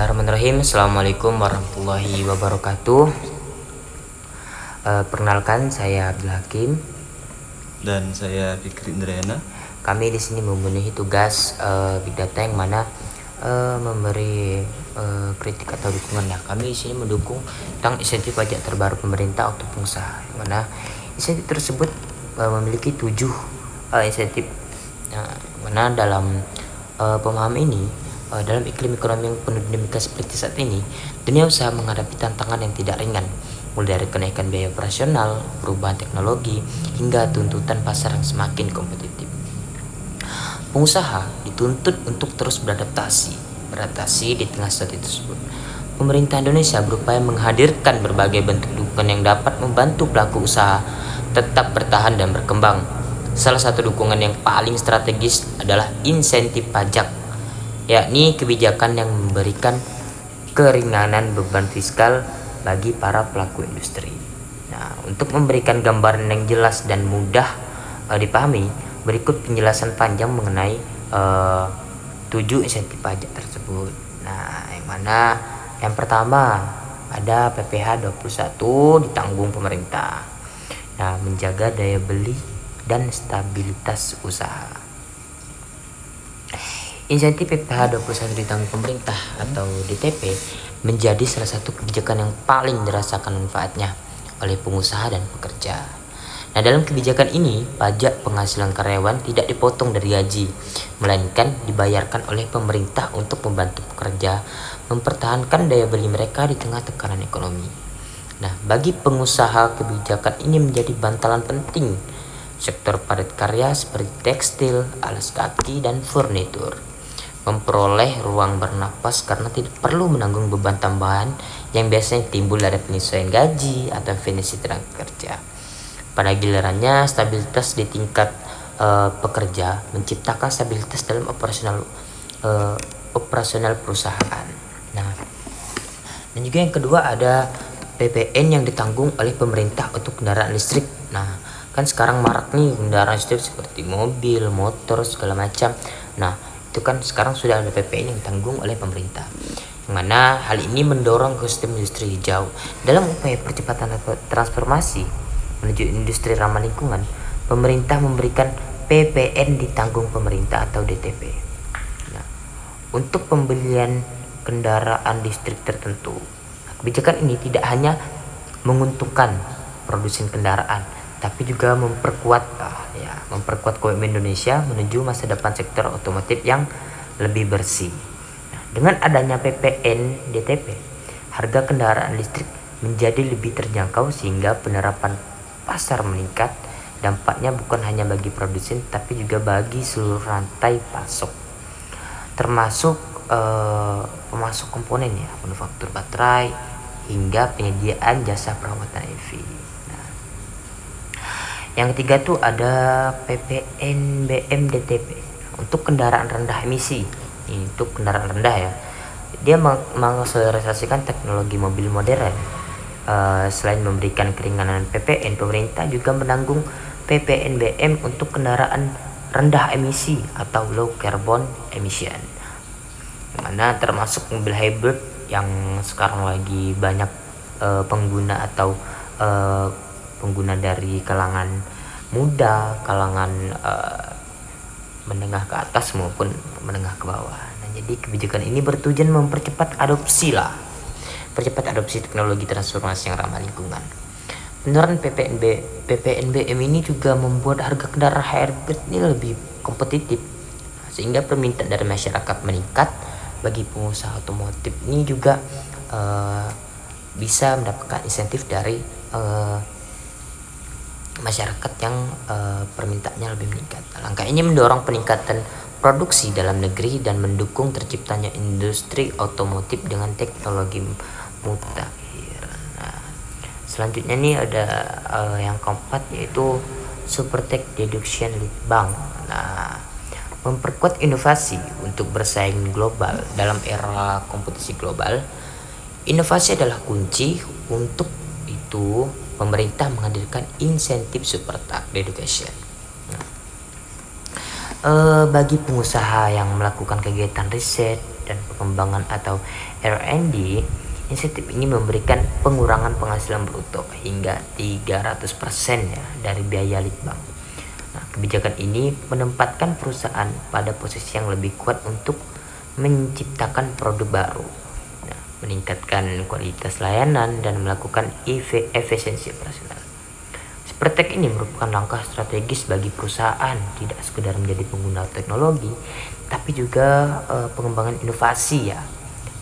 Bismillahirrahmanirrahim. Assalamualaikum warahmatullahi wabarakatuh. Perkenalkan, saya Abdul Hakim dan saya Fikri Indrayana. Kami di sini memenuhi tugas Big Data yang mana memberi kritik atau dukungan. Nah, kami di sini mendukung tentang insentif pajak terbaru pemerintah untuk pengusaha, yang mana insentif tersebut memiliki 7 insentif. Mana dalam pemahaman ini, dalam iklim ekonomi yang penuh dinamika seperti saat ini, dunia usaha menghadapi tantangan yang tidak ringan, mulai dari kenaikan biaya operasional, perubahan teknologi, hingga tuntutan pasar yang semakin kompetitif. Pengusaha dituntut untuk terus beradaptasi di tengah situasi tersebut. Pemerintah Indonesia berupaya menghadirkan berbagai bentuk dukungan yang dapat membantu pelaku usaha tetap bertahan dan berkembang. Salah satu dukungan yang paling strategis adalah insentif pajak, yakni kebijakan yang memberikan keringanan beban fiskal bagi para pelaku industri. Nah, untuk memberikan gambaran yang jelas dan mudah dipahami, berikut penjelasan panjang mengenai 7 insentif pajak tersebut. Nah, yang mana yang pertama ada PPh 21 ditanggung pemerintah. Nah, menjaga daya beli dan stabilitas usaha. Insentif PPh 21 ditanggung pemerintah atau DTP menjadi salah satu kebijakan yang paling dirasakan manfaatnya oleh pengusaha dan pekerja. Nah, dalam kebijakan ini, pajak penghasilan karyawan tidak dipotong dari gaji, melainkan dibayarkan oleh pemerintah untuk membantu pekerja mempertahankan daya beli mereka di tengah tekanan ekonomi. Nah, bagi pengusaha, kebijakan ini menjadi bantalan penting sektor padat karya seperti tekstil, alas kaki, dan furnitur memperoleh ruang bernapas karena tidak perlu menanggung beban tambahan yang biasanya timbul dari penyesuaian gaji atau finisi tenaga kerja. Pada gilirannya, stabilitas di tingkat pekerja menciptakan stabilitas dalam operasional perusahaan. Nah, dan juga yang kedua ada PPN yang ditanggung oleh pemerintah untuk kendaraan listrik. Nah, kan sekarang marak nih kendaraan listrik seperti mobil, motor, segala macam. Nah, itu kan sekarang sudah ada PPN yang ditanggung oleh pemerintah, yang mana hal ini mendorong ke sistem industri hijau. Dalam upaya percepatan transformasi menuju industri ramah lingkungan, pemerintah memberikan PPN ditanggung pemerintah atau DTP. Nah, untuk pembelian kendaraan listrik tertentu, kebijakan ini tidak hanya menguntungkan produsen kendaraan, tapi juga memperkuat komitmen Indonesia menuju masa depan sektor otomotif yang lebih bersih. Nah, dengan adanya PPN DTP, harga kendaraan listrik menjadi lebih terjangkau sehingga penerapan pasar meningkat. Dampaknya bukan hanya bagi produsen tapi juga bagi seluruh rantai pasok, termasuk pemasok komponen manufaktur baterai hingga penyediaan jasa perawatan EV. Nah, yang ketiga tuh ada PPNBM DTP untuk kendaraan rendah emisi. Ini untuk kendaraan rendah ya. Dia mengakselerasikan teknologi mobil modern. Selain memberikan keringanan PPN, pemerintah juga menanggung PPNBM untuk kendaraan rendah emisi atau low carbon emission, mana termasuk mobil hybrid yang sekarang lagi banyak pengguna atau pengguna dari kalangan muda, kalangan menengah ke atas maupun menengah ke bawah. Nah, jadi kebijakan ini bertujuan mempercepat adopsi teknologi transformasi yang ramah lingkungan. Penerapan PPNBM ini juga membuat harga kendaraan hybrid ini lebih kompetitif, sehingga permintaan dari masyarakat meningkat. Bagi pengusaha otomotif ini juga bisa mendapatkan insentif dari masyarakat yang permintaannya lebih meningkat. Langkah ini mendorong peningkatan produksi dalam negeri dan mendukung terciptanya industri otomotif dengan teknologi mutakhir. Nah, selanjutnya nih ada yang keempat, yaitu Super Tax Deduction Lead Bank. Nah, memperkuat inovasi untuk bersaing global. Dalam era kompetisi global, inovasi adalah kunci. Untuk itu, pemerintah menghadirkan insentif Super Tax Deduction. Bagi pengusaha yang melakukan kegiatan riset, dan pengembangan atau R&D, insentif ini memberikan pengurangan penghasilan bruto hingga 300% ya dari biaya litbang. Nah, kebijakan ini menempatkan perusahaan pada posisi yang lebih kuat untuk menciptakan produk baru, nah, meningkatkan kualitas layanan dan melakukan efisiensi operasional. Spretek ini merupakan langkah strategis bagi perusahaan, tidak sekedar menjadi pengguna teknologi, tapi juga pengembangan inovasi ya,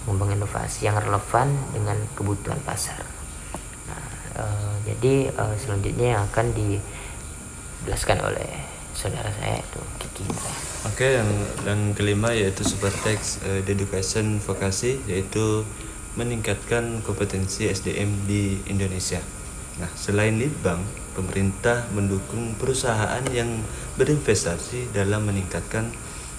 pengembangan inovasi yang relevan dengan kebutuhan pasar. Nah, jadi selanjutnya yang akan dijelaskan oleh saudara saya itu Kiki. Oke, yang kelima yaitu Supertext Education Vokasi, yaitu meningkatkan kompetensi SDM di Indonesia. Nah, selain Litbang, pemerintah mendukung perusahaan yang berinvestasi dalam meningkatkan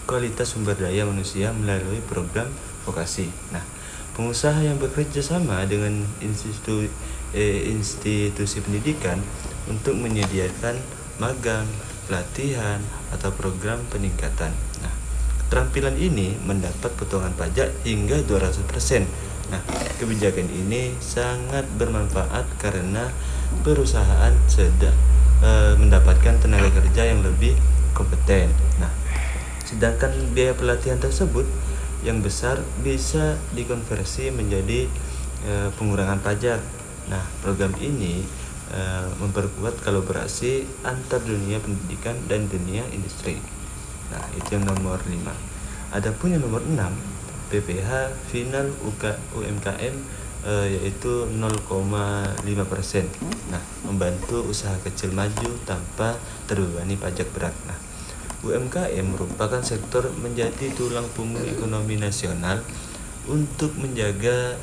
kualitas sumber daya manusia melalui program vokasi. Nah, pengusaha yang bekerja sama dengan institusi pendidikan untuk menyediakan magang, pelatihan, atau program peningkatan. Nah, keterampilan ini mendapat potongan pajak hingga 200%. Nah, kebijakan ini sangat bermanfaat karena perusahaan sedang mendapatkan tenaga kerja yang lebih kompeten. Nah, sedangkan biaya pelatihan tersebut yang besar bisa dikonversi menjadi pengurangan pajak. Nah, program ini memperkuat kolaborasi antar dunia pendidikan dan dunia industri. Nah, itu yang nomor 5. Adapun yang nomor 6, PPh final UMKM yaitu 0,5%. Nah, membantu usaha kecil maju tanpa terbebani pajak berat. Nah, UMKM merupakan sektor menjadi tulang punggung ekonomi nasional untuk menjaga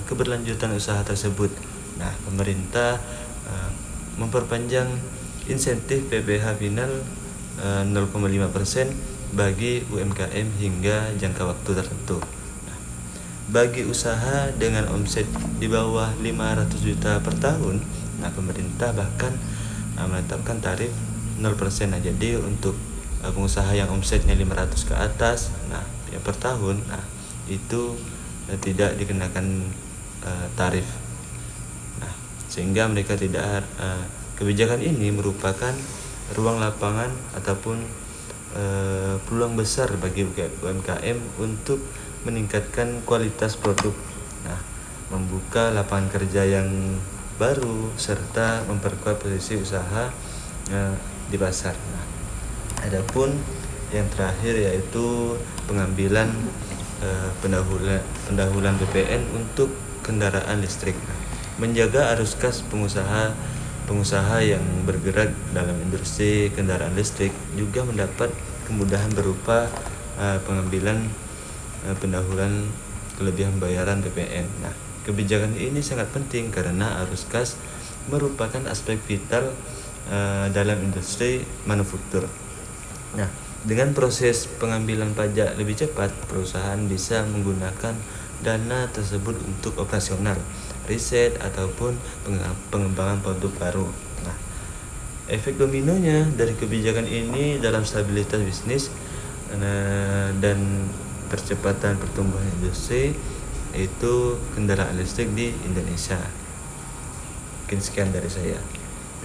keberlanjutan usaha tersebut. Nah, pemerintah memperpanjang insentif PPh final 0,5% bagi UMKM hingga jangka waktu tertentu. Nah, bagi usaha dengan omset di bawah 500 juta per tahun, nah pemerintah bahkan menetapkan tarif 0%. Nah, jadi untuk pengusaha yang omsetnya 500 ke atas, nah ya per tahun, nah itu tidak dikenakan tarif. Nah, sehingga mereka tidak kebijakan ini merupakan ruang lapangan ataupun peluang besar bagi UMKM untuk meningkatkan kualitas produk. Nah, membuka lapangan kerja yang baru serta memperkuat posisi usaha di pasar. Nah, adapun yang terakhir yaitu pengambilan pendahulan PPN untuk kendaraan listrik. Nah, menjaga arus kas pengusaha yang bergerak dalam industri kendaraan listrik juga mendapat kemudahan berupa pengambilan pendahulan kelebihan bayaran PPN. Nah, kebijakan ini sangat penting karena arus kas merupakan aspek vital dalam industri manufaktur. Nah, dengan proses pengambilan pajak lebih cepat, perusahaan bisa menggunakan dana tersebut untuk operasional, riset ataupun pengembangan produk baru. Nah, efek dominonya dari kebijakan ini dalam stabilitas bisnis dan percepatan pertumbuhan industri itu kendaraan listrik di Indonesia. Mungkin sekian dari saya.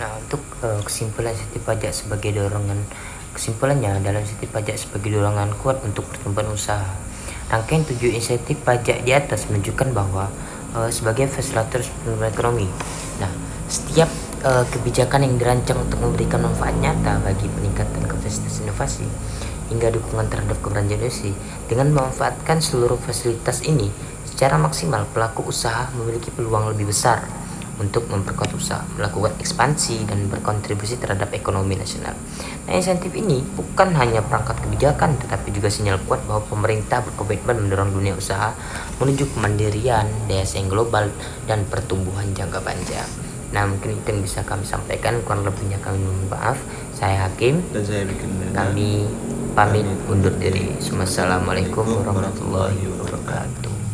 Nah, untuk kesimpulannya dalam insentif pajak sebagai dorongan kuat untuk pertumbuhan usaha. Rangkaian 7 insentif pajak di atas menunjukkan bahwa sebagai fasilitator pertumbuhan ekonomi. Nah, setiap kebijakan yang dirancang untuk memberikan manfaat nyata bagi peningkatan kapasitas inovasi hingga dukungan terhadap keberlanjutan industri. Dengan memanfaatkan seluruh fasilitas ini secara maksimal, pelaku usaha memiliki peluang lebih besar untuk memperkuat usaha, melakukan ekspansi, dan berkontribusi terhadap ekonomi nasional. Nah, insentif ini bukan hanya perangkat kebijakan, tetapi juga sinyal kuat bahwa pemerintah berkomitmen mendorong dunia usaha menuju kemandirian, daya saing global, dan pertumbuhan jangka panjang. Nah, mungkin itu yang bisa kami sampaikan. Kurang lebihnya kami mohon maaf. Saya Hakim. Dan saya bikin Kami pamit undur diri. Assalamualaikum warahmatullahi wabarakatuh.